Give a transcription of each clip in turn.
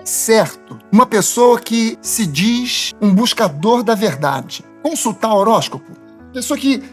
certo uma pessoa que se diz um buscador da verdade consultar horóscopo? Pessoa que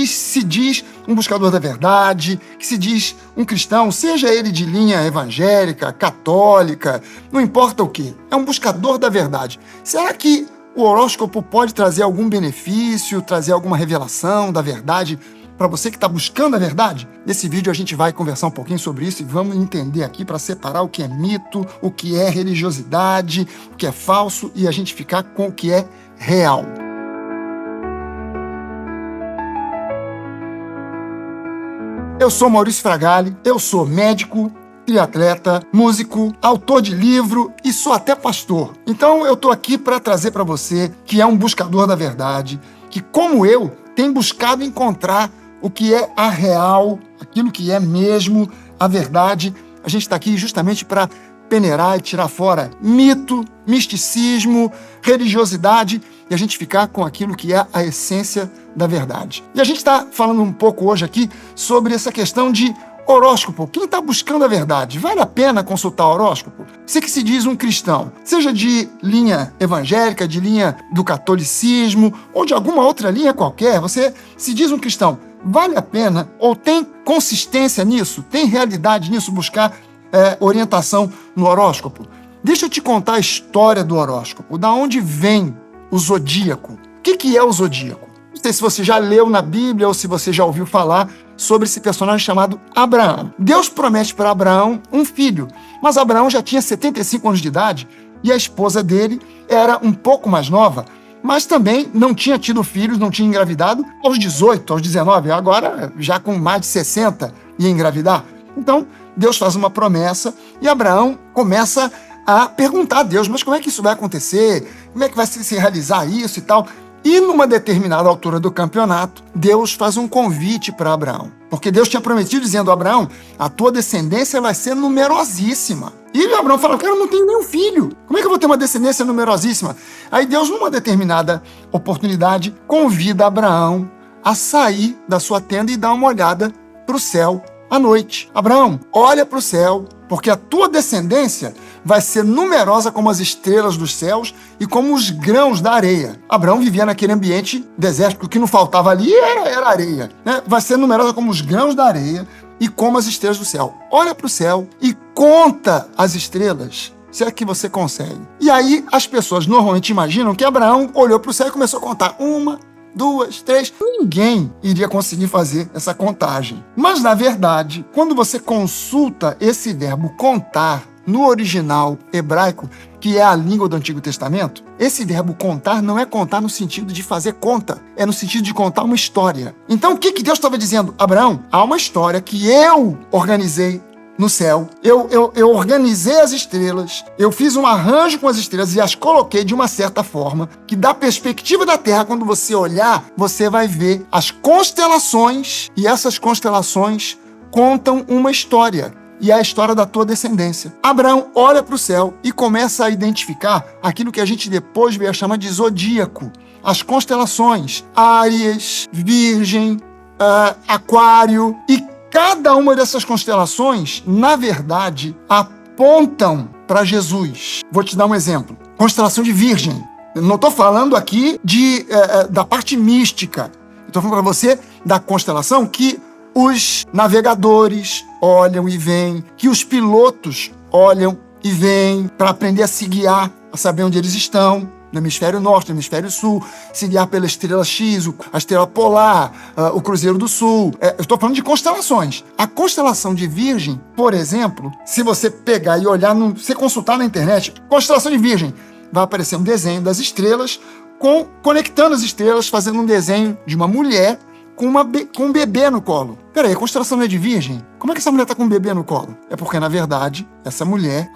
se diz um buscador da verdade, que se diz um cristão, seja ele de linha evangélica, católica, não importa o que, é um buscador da verdade. Será que o horóscopo pode trazer algum benefício, trazer alguma revelação da verdade para você que está buscando a verdade? Nesse vídeo a gente vai conversar um pouquinho sobre isso e vamos entender aqui para separar o que é mito, o que é religiosidade, o que é falso e a gente ficar com o que é real. Eu sou Maurício Fragali, eu sou médico, triatleta, músico, autor de livro e sou até pastor. Então eu estou aqui para trazer para você que é um buscador da verdade, que como eu, tem buscado encontrar o que é a real, aquilo que é mesmo a verdade. A gente está aqui justamente para peneirar e tirar fora mito, misticismo, religiosidade e a gente ficar com aquilo que é a essência da verdade. E a gente está falando um pouco hoje aqui sobre essa questão de horóscopo. Quem está buscando a verdade, vale a pena consultar horóscopo? Você que se diz um cristão, seja de linha evangélica, de linha do catolicismo ou de alguma outra linha qualquer, você se diz um cristão, vale a pena ou tem consistência nisso, tem realidade nisso, buscar orientação no horóscopo? Deixa eu te contar a história do horóscopo, da onde vem o zodíaco. O que é o zodíaco? Não sei se você já leu na Bíblia ou se você já ouviu falar sobre esse personagem chamado Abraão. Deus promete para Abraão um filho, mas Abraão já tinha 75 anos de idade e a esposa dele era um pouco mais nova, mas também não tinha tido filhos, não tinha engravidado aos 18, aos 19, agora já com mais de 60 ia engravidar. Então, Deus faz uma promessa e Abraão começa a perguntar a Deus, mas como é que isso vai acontecer? Como é que vai se realizar isso e tal? E numa determinada altura do campeonato, Deus faz um convite para Abraão. Porque Deus tinha prometido dizendo, Abraão, a tua descendência vai ser numerosíssima. E Abraão fala, cara, eu não tenho nenhum filho. Como é que eu vou ter uma descendência numerosíssima? Aí Deus, numa determinada oportunidade, convida Abraão a sair da sua tenda e dar uma olhada para o céu à noite. Abraão, olha para o céu, porque a tua descendência vai ser numerosa como as estrelas dos céus e como os grãos da areia. Abraão vivia naquele ambiente desértico, o que não faltava ali era areia, né? Vai ser numerosa como os grãos da areia e como as estrelas do céu. Olha para o céu e conta as estrelas, se é que você consegue. E aí as pessoas normalmente imaginam que Abraão olhou para o céu e começou a contar 1, 2, 3, ninguém iria conseguir fazer essa contagem. Mas, na verdade, quando você consulta esse verbo contar no original hebraico, que é a língua do Antigo Testamento, esse verbo contar não é contar no sentido de fazer conta, é no sentido de contar uma história. Então, o que Deus estava dizendo? Abraão, há uma história que eu organizei no céu, eu organizei as estrelas, eu fiz um arranjo com as estrelas e as coloquei de uma certa forma que da perspectiva da Terra, quando você olhar, você vai ver as constelações e essas constelações contam uma história e é a história da tua descendência. Abraão olha para o céu e começa a identificar aquilo que a gente depois veio a chamar de zodíaco, as constelações, Áries, Virgem, Aquário e cada uma dessas constelações, na verdade, apontam para Jesus. Vou te dar um exemplo. Constelação de Virgem. Eu não estou falando aqui da parte mística. Estou falando para você da constelação que os navegadores olham e veem, que os pilotos olham e veem para aprender a se guiar, a saber onde eles estão. No hemisfério norte, no hemisfério sul, se guiar pela estrela X, a estrela polar, o Cruzeiro do Sul. Eu estou falando de constelações. A constelação de Virgem, por exemplo, se você pegar e olhar, você consultar na internet, constelação de Virgem, vai aparecer um desenho das estrelas, conectando as estrelas, fazendo um desenho de uma mulher com um bebê no colo. Peraí, a constelação não é de Virgem? Como é que essa mulher está com um bebê no colo? É porque, na verdade, essa mulher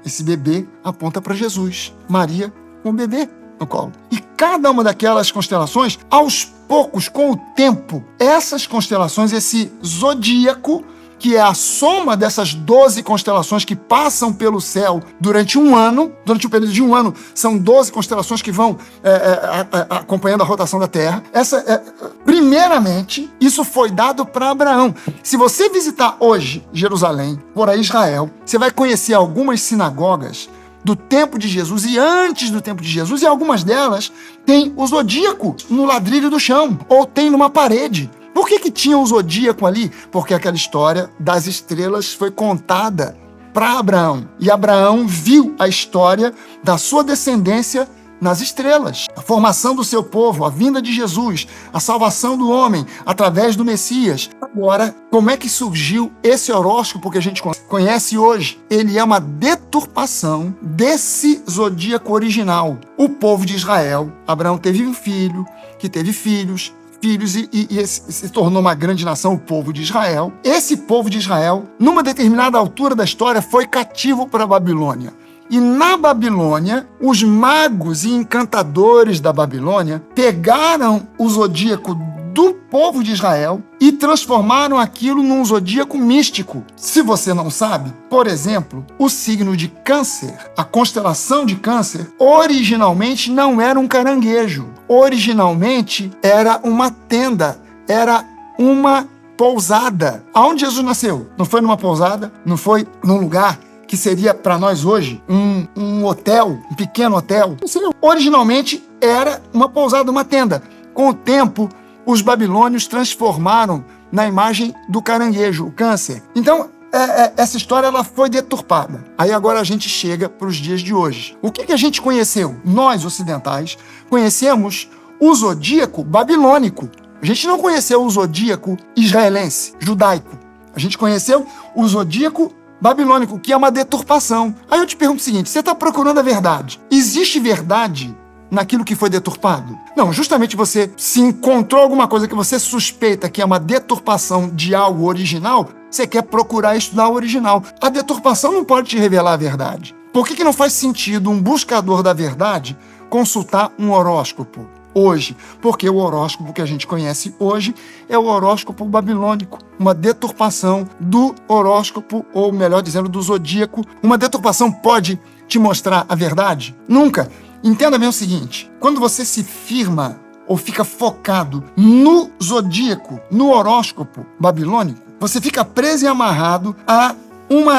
esse bebê aponta para Jesus. Maria com o bebê no colo. E cada uma daquelas constelações, aos poucos, com o tempo, essas constelações, esse zodíaco, que é a soma dessas 12 constelações que passam pelo céu durante um ano. Durante o período de um ano, são 12 constelações que vão acompanhando a rotação da Terra. Primeiramente, isso foi dado para Abraão. Se você visitar hoje Jerusalém, por aí Israel, você vai conhecer algumas sinagogas do tempo de Jesus e antes do tempo de Jesus, e algumas delas têm o zodíaco no ladrilho do chão, ou tem numa parede. Por que tinha o zodíaco ali? Porque aquela história das estrelas foi contada para Abraão. E Abraão viu a história da sua descendência nas estrelas. A formação do seu povo, a vinda de Jesus, a salvação do homem através do Messias. Agora, como é que surgiu esse horóscopo que a gente conhece hoje? Ele é uma deturpação desse zodíaco original. O povo de Israel, Abraão teve um filho, que teve filhos e se tornou uma grande nação, o povo de Israel. Esse povo de Israel, numa determinada altura da história, foi cativo para a Babilônia. E na Babilônia, os magos e encantadores da Babilônia pegaram o zodíaco do povo de Israel e transformaram aquilo num zodíaco místico. Se você não sabe, por exemplo, o signo de Câncer, a constelação de Câncer, originalmente não era um caranguejo. Originalmente era uma tenda, era uma pousada. Aonde Jesus nasceu? Não foi numa pousada, não foi num lugar que seria para nós hoje um hotel, um pequeno hotel. Originalmente era uma pousada, uma tenda. Com o tempo, os babilônios transformaram na imagem do caranguejo, o Câncer. Então, essa história ela foi deturpada. Aí agora a gente chega para os dias de hoje. O que a gente conheceu? Nós, ocidentais, conhecemos o zodíaco babilônico. A gente não conheceu o zodíaco israelense, judaico. A gente conheceu o zodíaco babilônico, que é uma deturpação. Aí eu te pergunto o seguinte, você está procurando a verdade. Existe verdade naquilo que foi deturpado? Não, justamente você se encontrou alguma coisa que você suspeita que é uma deturpação de algo original, você quer procurar estudar o original. A deturpação não pode te revelar a verdade. Por que não faz sentido um buscador da verdade consultar um horóscopo hoje? Porque o horóscopo que a gente conhece hoje é o horóscopo babilônico, uma deturpação do horóscopo, ou melhor dizendo, do zodíaco. Uma deturpação pode te mostrar a verdade? Nunca. Entenda bem o seguinte, quando você se firma ou fica focado no zodíaco, no horóscopo babilônico, você fica preso e amarrado a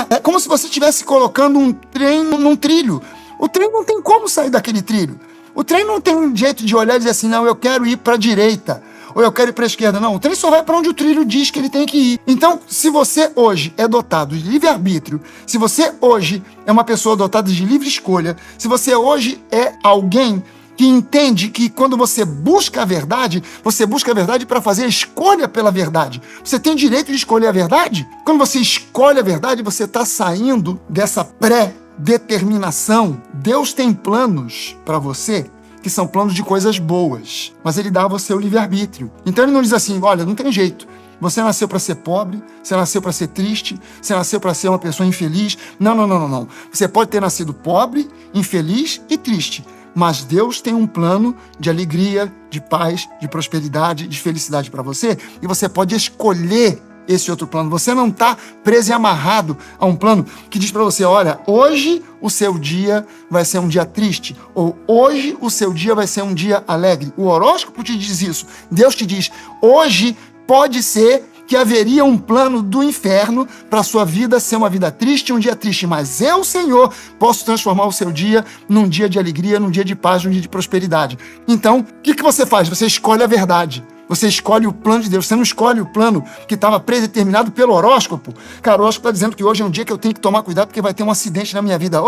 é como se você estivesse colocando um trem num trilho. O trem não tem como sair daquele trilho. O trem não tem um jeito de olhar e dizer assim, não, eu quero ir para a direita, ou eu quero ir para a esquerda. Não, o trem só vai para onde o trilho diz que ele tem que ir. Então, se você hoje é dotado de livre-arbítrio, se você hoje é uma pessoa dotada de livre escolha, se você hoje é alguém que entende que quando você busca a verdade para fazer a escolha pela verdade. Você tem direito de escolher a verdade? Quando você escolhe a verdade, você está saindo dessa pré-determinação. Deus tem planos para você que são planos de coisas boas, mas Ele dá a você o livre-arbítrio. Então Ele não diz assim, olha, não tem jeito. Você nasceu para ser pobre, você nasceu para ser triste, você nasceu para ser uma pessoa infeliz. Não. Você pode ter nascido pobre, infeliz e triste, mas Deus tem um plano de alegria, de paz, de prosperidade, de felicidade para você, e você pode escolher esse outro plano. Você não está preso e amarrado a um plano que diz para você, olha, hoje o seu dia vai ser um dia triste, ou hoje o seu dia vai ser um dia alegre. O horóscopo te diz isso. Deus te diz, hoje pode ser que haveria um plano do inferno para a sua vida ser uma vida triste, um dia triste, mas eu, Senhor, posso transformar o seu dia num dia de alegria, num dia de paz, num dia de prosperidade. Então, o que você faz? Você escolhe a verdade. Você escolhe o plano de Deus. Você não escolhe o plano que estava predeterminado pelo horóscopo. Cara, o horóscopo está dizendo que hoje é um dia que eu tenho que tomar cuidado porque vai ter um acidente na minha vida.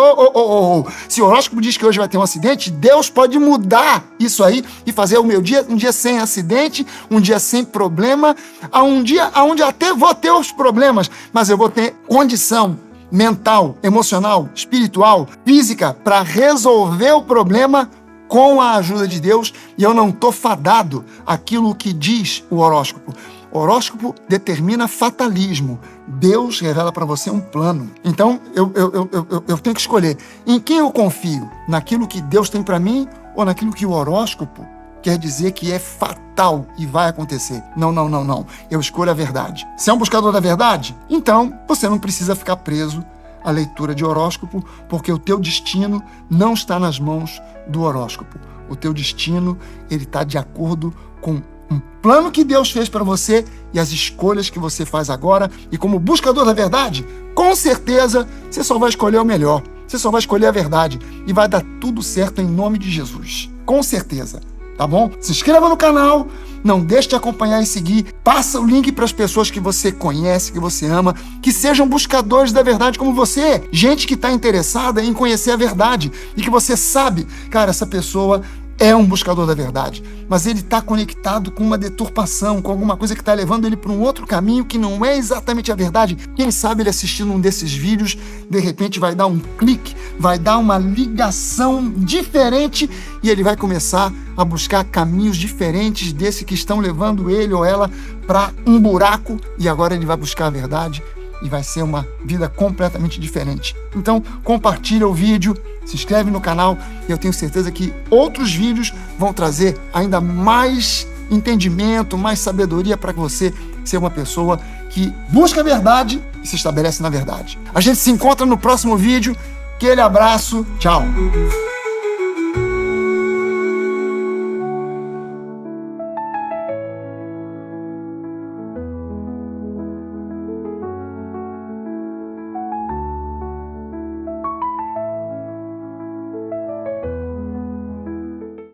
Se o horóscopo diz que hoje vai ter um acidente, Deus pode mudar isso aí e fazer o meu dia um dia sem acidente, um dia sem problema, um dia onde até vou ter os problemas, mas eu vou ter condição mental, emocional, espiritual, física para resolver o problema com a ajuda de Deus, e eu não estou fadado àquilo que diz o horóscopo. O horóscopo determina fatalismo. Deus revela para você um plano. Então, eu tenho que escolher em quem eu confio, naquilo que Deus tem para mim ou naquilo que o horóscopo quer dizer que é fatal e vai acontecer. Não. Eu escolho a verdade. Se é um buscador da verdade, então você não precisa ficar preso à leitura de horóscopo, porque o teu destino não está nas mãos do horóscopo. O teu destino, ele está de acordo com um plano que Deus fez para você e as escolhas que você faz agora. E como buscador da verdade, com certeza, você só vai escolher o melhor. Você só vai escolher a verdade e vai dar tudo certo em nome de Jesus. Com certeza. Tá bom? Se inscreva no canal, não deixe de acompanhar e seguir. Passa o link para as pessoas que você conhece, que você ama, que sejam buscadores da verdade como você. Gente que está interessada em conhecer a verdade e que você sabe, cara, essa pessoa é um buscador da verdade, mas ele está conectado com uma deturpação, com alguma coisa que está levando ele para um outro caminho que não é exatamente a verdade. Quem sabe ele assistindo um desses vídeos, de repente vai dar um clique, vai dar uma ligação diferente e ele vai começar a buscar caminhos diferentes desse que estão levando ele ou ela para um buraco, e agora ele vai buscar a verdade e vai ser uma vida completamente diferente. Então, compartilha o vídeo, se inscreve no canal e eu tenho certeza que outros vídeos vão trazer ainda mais entendimento, mais sabedoria para você ser uma pessoa que busca a verdade e se estabelece na verdade. A gente se encontra no próximo vídeo. Aquele abraço, tchau!